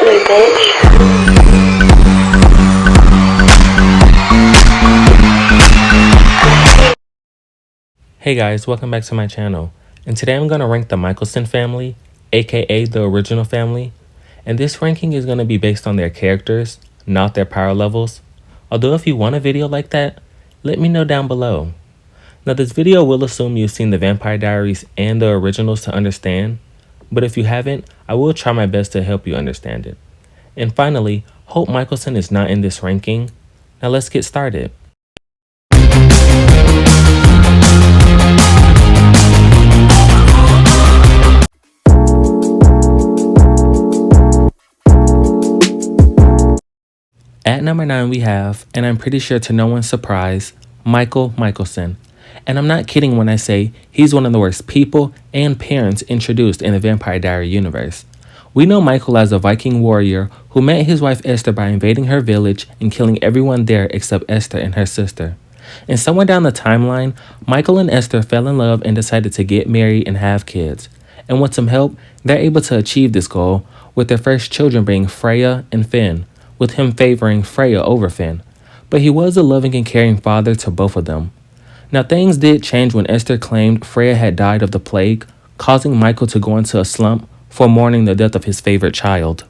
me, bitch. Hey guys, welcome back to my channel. And today I'm going to rank the Mikaelson family, aka the original family. And this ranking is going to be based on their characters, not their power levels. Although if you want a video like that, let me know down below. Now this video will assume you've seen the Vampire Diaries and the originals to understand. But if you haven't, I will try my best to help you understand it. And finally, hope Mikaelson is not in this ranking. Now let's get started. At number 9 we have, and I'm pretty sure to no one's surprise, Mikaelson. And I'm not kidding when I say he's one of the worst people and parents introduced in the Vampire Diary universe. We know Mikael as a Viking warrior who met his wife Esther by invading her village and killing everyone there except Esther and her sister. And somewhere down the timeline, Mikael and Esther fell in love and decided to get married and have kids. And with some help, they're able to achieve this goal, with their first children being Freya and Finn, with him favoring Freya over Finn. But he was a loving and caring father to both of them. Now things did change when Esther claimed Freya had died of the plague, causing Mikael to go into a slump for mourning the death of his favorite child.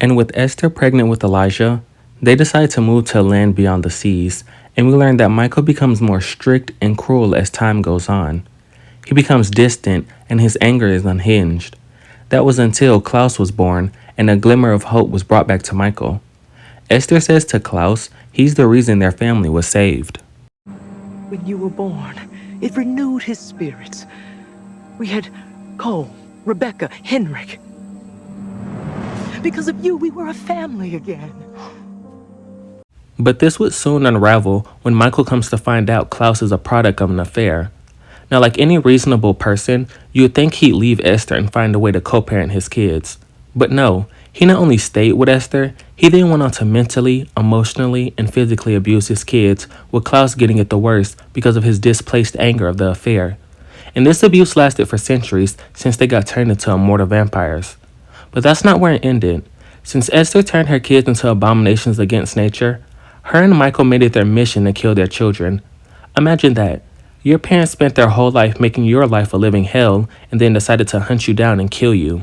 And with Esther pregnant with Elijah, they decide to move to a land beyond the seas, and we learn that Mikael becomes more strict and cruel as time goes on. He becomes distant and his anger is unhinged. That was until Klaus was born and a glimmer of hope was brought back to Mikael. Esther says to Klaus he's the reason their family was saved. When you were born, it renewed his spirits. We had Cole, Rebecca, Henrik. Because of you, we were a family again. But this would soon unravel when Mikael comes to find out Klaus is a product of an affair. Now, like any reasonable person, you would think he'd leave Esther and find a way to co-parent his kids. But no, he not only stayed with Esther, he then went on to mentally, emotionally, and physically abuse his kids, with Klaus getting it the worst because of his displaced anger of the affair. And this abuse lasted for centuries since they got turned into immortal vampires. But that's not where it ended. Since Esther turned her kids into abominations against nature, her and Mikael made it their mission to kill their children. Imagine that. Your parents spent their whole life making your life a living hell and then decided to hunt you down and kill you.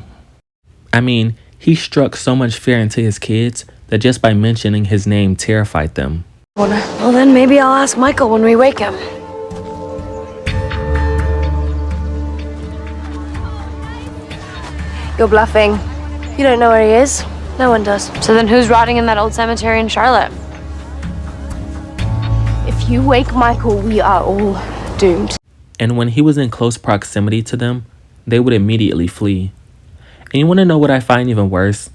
I mean, he struck so much fear into his kids that just by mentioning his name terrified them. Well, then maybe I'll ask Mikael when we wake him. You're bluffing. You don't know where he is. No one does. So then who's rotting in that old cemetery in Charlotte? If you wake Mikael, we are all doomed. And when he was in close proximity to them, they would immediately flee. And you want to know what I find even worse?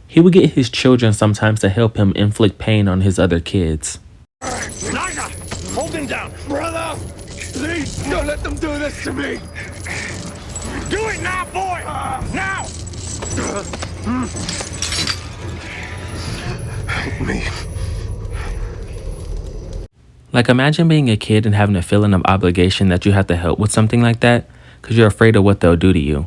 He would get his children sometimes to help him inflict pain on his other kids. Naga! Hold him down! Brother! Please, don't let them do this to me! Do it now, boy! Now! Help me. Like, imagine being a kid and having a feeling of obligation that you have to help with something like that because you're afraid of what they'll do to you.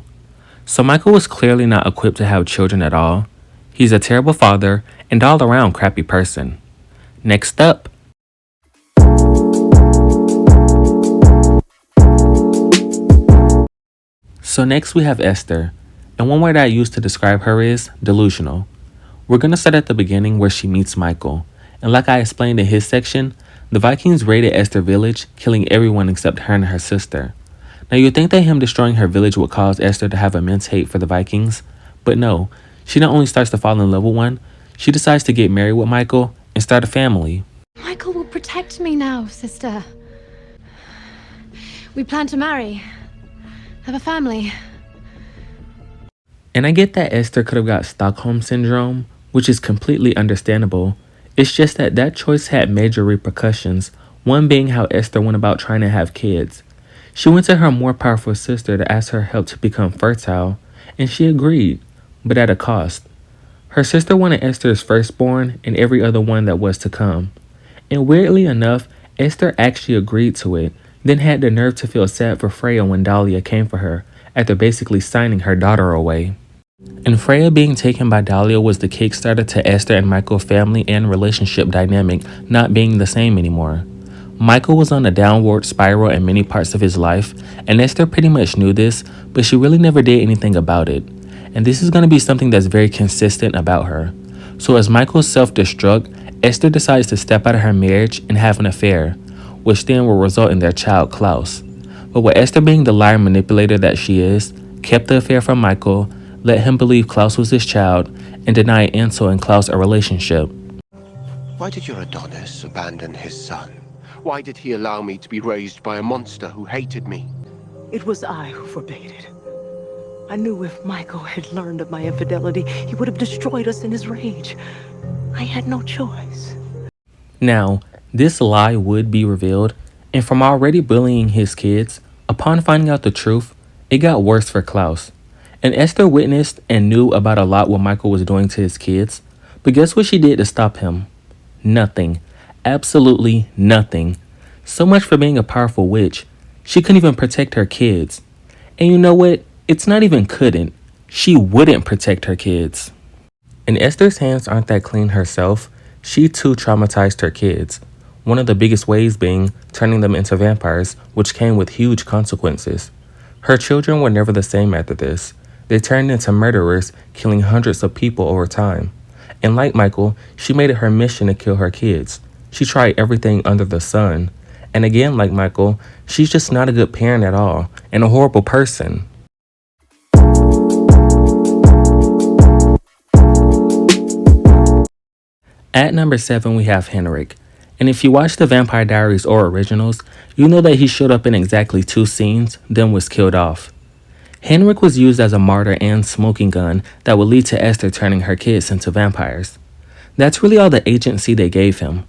So Mikael was clearly not equipped to have children at all. He's a terrible father and all around crappy person. Next up. So next we have Esther, and one word I use to describe her is delusional. We're going to start at the beginning where she meets Mikael, and like I explained in his section, the Vikings raided Esther village, killing everyone except her and her sister. Now you'd think that him destroying her village would cause Esther to have immense hate for the Vikings, but no, she not only starts to fall in love with one, she decides to get married with Mikael and start a family. Mikael will protect me now, sister. We plan to marry, have a family. And I get that Esther could have got Stockholm Syndrome, which is completely understandable. It's just that that choice had major repercussions, one being how Esther went about trying to have kids. She went to her more powerful sister to ask her help to become fertile, and she agreed, but at a cost. Her sister wanted Esther's firstborn and every other one that was to come. And weirdly enough, Esther actually agreed to it, then had the nerve to feel sad for Freya when Dahlia came for her, after basically signing her daughter away. And Freya being taken by Dahlia was the kickstarter to Esther and Michael's family and relationship dynamic not being the same anymore. Michael was on a downward spiral in many parts of his life, and Esther pretty much knew this, but she really never did anything about it. And this is going to be something that's very consistent about her. So as Michael self-destruct, Esther decides to step out of her marriage and have an affair, which then will result in their child Klaus. But with Esther being the liar manipulator that she is, kept the affair from Michael, let him believe Klaus was his child, and denied Ansel and Klaus a relationship. Why did your Adonis abandon his son? Why did he allow me to be raised by a monster who hated me? It was I who forbade it. I knew if Michael had learned of my infidelity, he would have destroyed us in his rage. I had no choice. Now, this lie would be revealed, and from already bullying his kids, upon finding out the truth, it got worse for Klaus. And Esther witnessed and knew about a lot what Michael was doing to his kids, but guess what she did to stop him? Nothing. Absolutely nothing. So much for being a powerful witch. She couldn't even protect her kids. And you know what? It's not even couldn't. She wouldn't protect her kids. And Esther's hands aren't that clean herself. She too traumatized her kids. One of the biggest ways being turning them into vampires, which came with huge consequences. Her children were never the same after this. They turned into murderers, killing hundreds of people over time. And like Michael, she made it her mission to kill her kids. She tried everything under the sun. And again, like Michael, she's just not a good parent at all, and a horrible person. At number 7, we have Henrik. And if you watch the Vampire Diaries or originals, you know that he showed up in exactly 2 scenes, then was killed off. Henrik was used as a martyr and smoking gun that would lead to Esther turning her kids into vampires. That's really all the agency they gave him.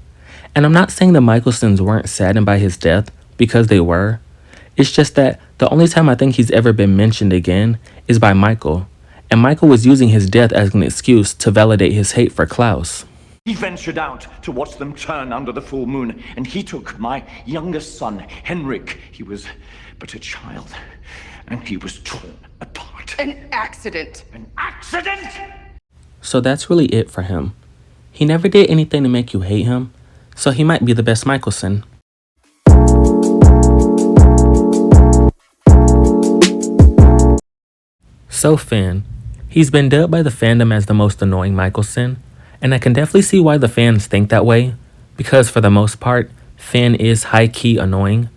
And I'm not saying the Mikaelsons weren't saddened by his death, because they were. It's just that the only time I think he's ever been mentioned again is by Michael. And Michael was using his death as an excuse to validate his hate for Klaus. He ventured out to watch them turn under the full moon, and he took my youngest son, Henrik. He was but a child, and he was torn apart. An accident. An accident? So that's really it for him. He never did anything to make you hate him, so he might be the best Mikaelson. So Finn. He's been dubbed by the fandom as the most annoying Mikaelson, and I can definitely see why the fans think that way, because for the most part, Finn is high-key annoying,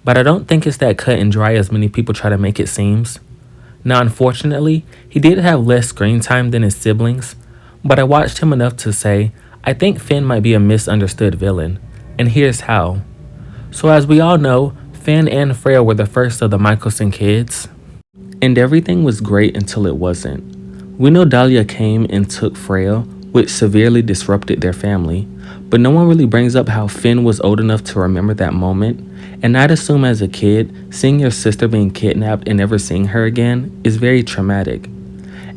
but I don't think it's that cut and dry as many people try to make it seems. Now unfortunately, he did have less screen time than his siblings, but I watched him enough to say, I think Finn might be a misunderstood villain, and here's how. So as we all know, Finn and Freya were the first of the Mikaelson kids, and everything was great until it wasn't. We know Dahlia came and took Freya, which severely disrupted their family, but no one really brings up how Finn was old enough to remember that moment, and I'd assume as a kid, seeing your sister being kidnapped and never seeing her again is very traumatic.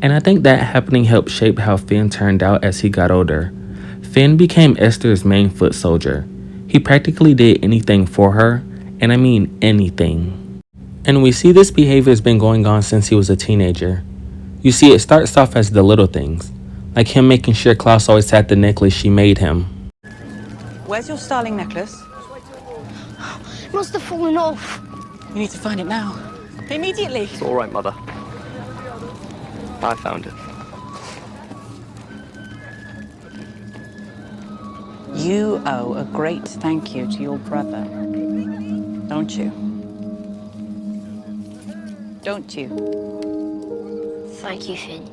And I think that happening helped shape how Finn turned out as he got older. Finn became Esther's main foot soldier. He practically did anything for her, and I mean anything. And we see this behavior has been going on since he was a teenager. You see, it starts off as the little things, like him making sure Klaus always had the necklace she made him. Where's your starling necklace? It must have fallen off. You need to find it now. Immediately. It's all right, Mother. I found it. You owe a great thank you to your brother, don't you? Don't you? Thank you, Finn.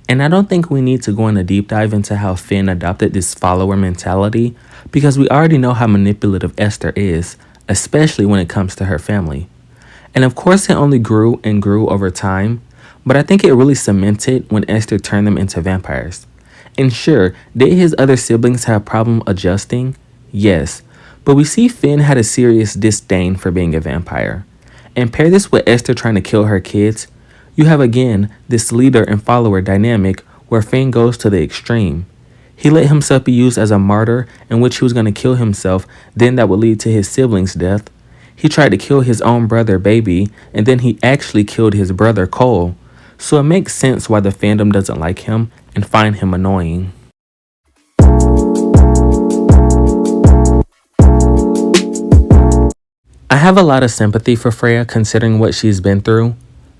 And I don't think we need to go in a deep dive into how Finn adopted this follower mentality, because we already know how manipulative Esther is, especially when it comes to her family. And of course it only grew and grew over time, but I think it really cemented when Esther turned them into vampires. And sure, did his other siblings have a problem adjusting? Yes, but we see Finn had a serious disdain for being a vampire. And pair this with Esther trying to kill her kids, you have again this leader and follower dynamic where Finn goes to the extreme. He let himself be used as a martyr in which he was going to kill himself, then that would lead to his siblings' death. He tried to kill his own brother, Baby, and then he actually killed his brother, Cole. So it makes sense why the fandom doesn't like him and find him annoying. I have a lot of sympathy for Freya considering what she's been through.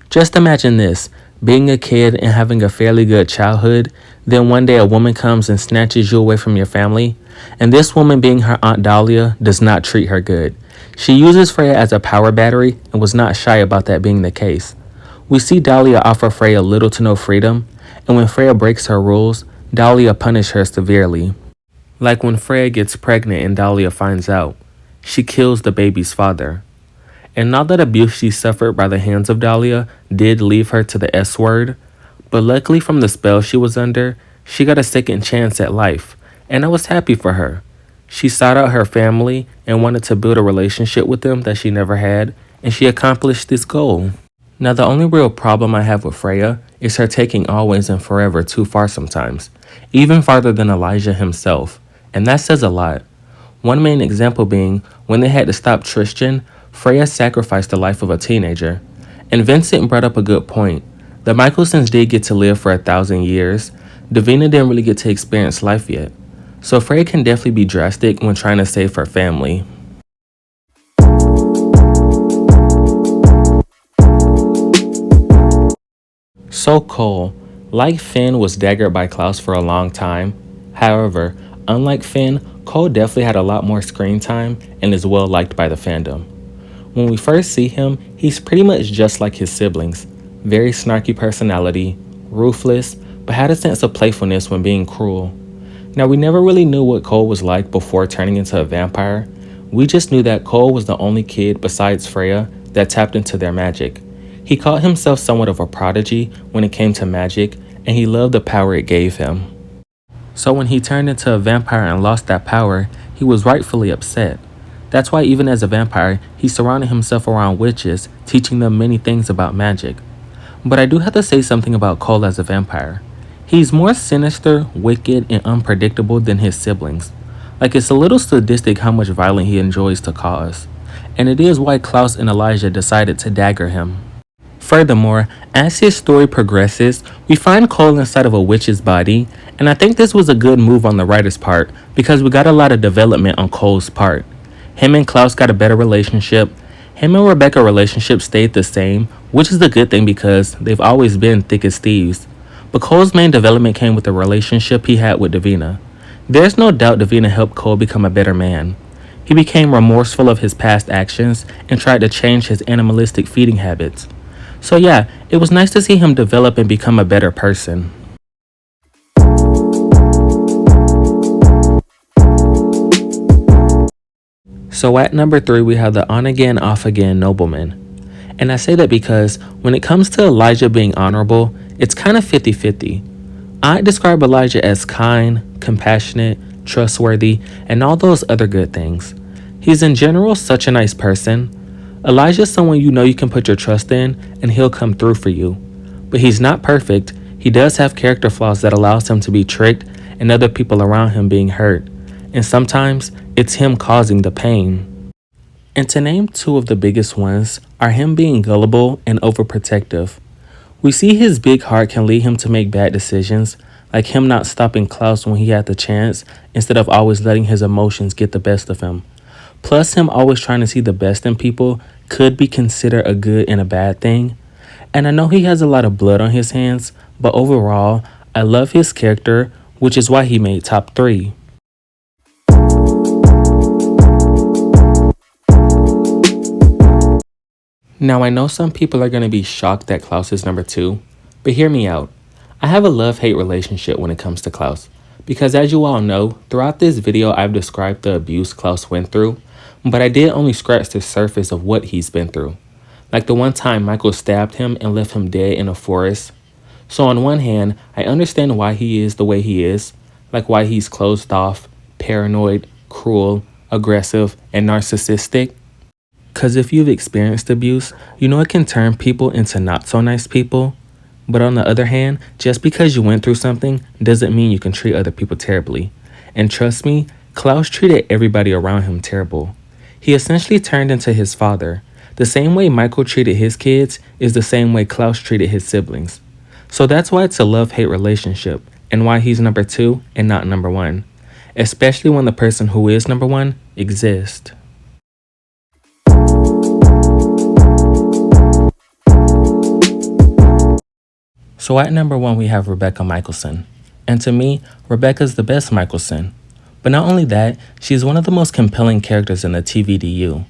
Just imagine this, being a kid and having a fairly good childhood, then one day a woman comes and snatches you away from your family, and this woman, being her Aunt Dahlia, does not treat her good. She uses Freya as a power battery and was not shy about that being the case. We see Dahlia offer Freya little to no freedom, and when Freya breaks her rules, Dahlia punishes her severely. Like when Freya gets pregnant and Dahlia finds out, she kills the baby's father. And all that abuse she suffered by the hands of Dahlia did leave her to the S word, but luckily from the spell she was under, she got a second chance at life, and I was happy for her. She sought out her family and wanted to build a relationship with them that she never had, and she accomplished this goal. Now the only real problem I have with Freya is her taking always and forever too far sometimes, even farther than Elijah himself, and that says a lot. One main example being when they had to stop Tristan, Freya sacrificed the life of a teenager. And Vincent brought up a good point. The Mikaelsons did get to live for 1,000 years. Davina didn't really get to experience life yet. So Freya can definitely be drastic when trying to save her family. So Cole, like Finn, was daggered by Klaus for a long time. However, unlike Finn, Cole definitely had a lot more screen time and is well liked by the fandom. When we first see him, he's pretty much just like his siblings. Very snarky personality, ruthless, but had a sense of playfulness when being cruel. Now, we never really knew what Cole was like before turning into a vampire. We just knew that Cole was the only kid besides Freya that tapped into their magic. He called himself somewhat of a prodigy when it came to magic, and he loved the power it gave him. So when he turned into a vampire and lost that power, he was rightfully upset. That's why even as a vampire, he surrounded himself around witches, teaching them many things about magic. But I do have to say something about Cole as a vampire. He's more sinister, wicked, and unpredictable than his siblings. Like, it's a little sadistic how much violence he enjoys to cause. And it is why Klaus and Elijah decided to dagger him. Furthermore, as his story progresses, we find Cole inside of a witch's body, and I think this was a good move on the writer's part because we got a lot of development on Cole's part. Him and Klaus got a better relationship. Him and Rebecca's relationship stayed the same, which is a good thing because they've always been thick as thieves. But Cole's main development came with the relationship he had with Davina. There's no doubt Davina helped Cole become a better man. He became remorseful of his past actions and tried to change his animalistic feeding habits. So yeah, it was nice to see him develop and become a better person. So at number 3, we have the on-again, off-again nobleman. And I say that because when it comes to Elijah being honorable, it's kind of 50-50. I describe Elijah as kind, compassionate, trustworthy, and all those other good things. He's in general such a nice person. Elijah's someone you know you can put your trust in and he'll come through for you. But he's not perfect. He does have character flaws that allows him to be tricked and other people around him being hurt. And sometimes it's him causing the pain. And to name 2 of the biggest ones are him being gullible and overprotective. We see his big heart can lead him to make bad decisions, like him not stopping Klaus when he had the chance instead of always letting his emotions get the best of him. Plus, him always trying to see the best in people could be considered a good and a bad thing. And I know he has a lot of blood on his hands, but overall, I love his character, which is why he made top 3. Now, I know some people are going to be shocked that Klaus is number 2, but hear me out. I have a love-hate relationship when it comes to Klaus, because as you all know, throughout this video I've described the abuse Klaus went through, but I did only scratch the surface of what he's been through. Like the one time Michael stabbed him and left him dead in a forest. So on one hand, I understand why he is the way he is, like why he's closed off, paranoid, cruel, aggressive, and narcissistic. Because if you've experienced abuse, you know it can turn people into not so nice people. But on the other hand, just because you went through something doesn't mean you can treat other people terribly. And trust me, Klaus treated everybody around him terrible. He essentially turned into his father. The same way Michael treated his kids is the same way Klaus treated his siblings. So that's why it's a love-hate relationship and why he's number 2 and not number 1, especially when the person who is number 1 exists. So at number 1 we have Rebecca Mikaelson. And to me, Rebecca's the best Mikaelson. But not only that, she's one of the most compelling characters in the TVDU.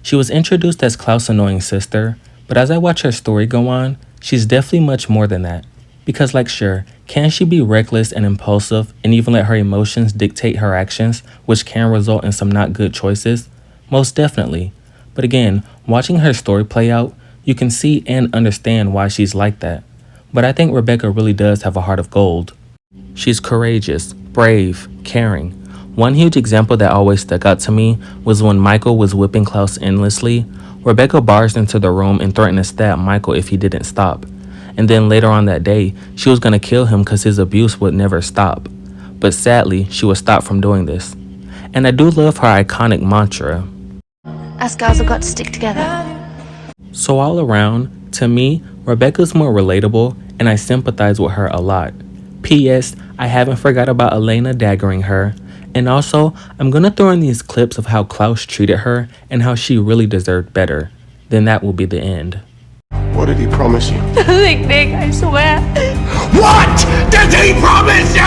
She was introduced as Klaus' annoying sister, but as I watch her story go on, she's definitely much more than that. Because like sure, can she be reckless and impulsive and even let her emotions dictate her actions, which can result in some not good choices? Most definitely. But again, watching her story play out, you can see and understand why she's like that. But I think Rebecca really does have a heart of gold. She's courageous, brave, caring. One huge example that always stuck out to me was when Michael was whipping Klaus endlessly. Rebecca barged into the room and threatened to stab Michael if he didn't stop. And then later on that day, she was going to kill him because his abuse would never stop. But sadly, she was stopped from doing this. And I do love her iconic mantra. Us girls have got to stick together. So all around, to me, Rebecca's more relatable and I sympathize with her a lot. P.S. I haven't forgot about Elena daggering her. And also, I'm gonna throw in these clips of how Klaus treated her and how she really deserved better. Then that will be the end. What did he promise you? Nick, I swear. What did he promise you?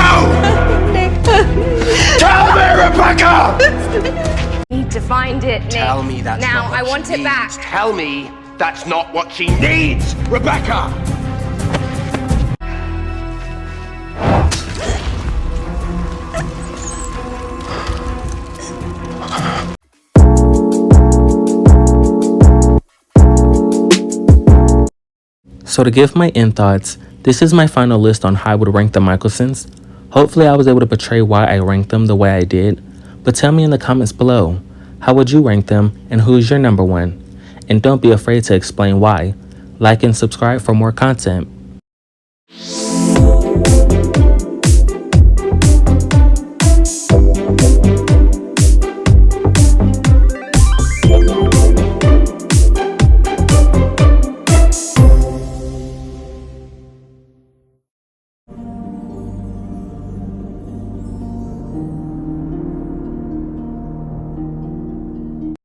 Tell me, Rebecca! Need to find it, Nick. Tell me that's now. not what I want she it back. needs. Tell me that's not what she needs, Rebecca! So to give my end thoughts, this is my final list on how I would rank the Mikaelsons. Hopefully I was able to portray why I ranked them the way I did, but tell me in the comments below, how would you rank them and who's your number 1? And don't be afraid to explain why. Like and subscribe for more content.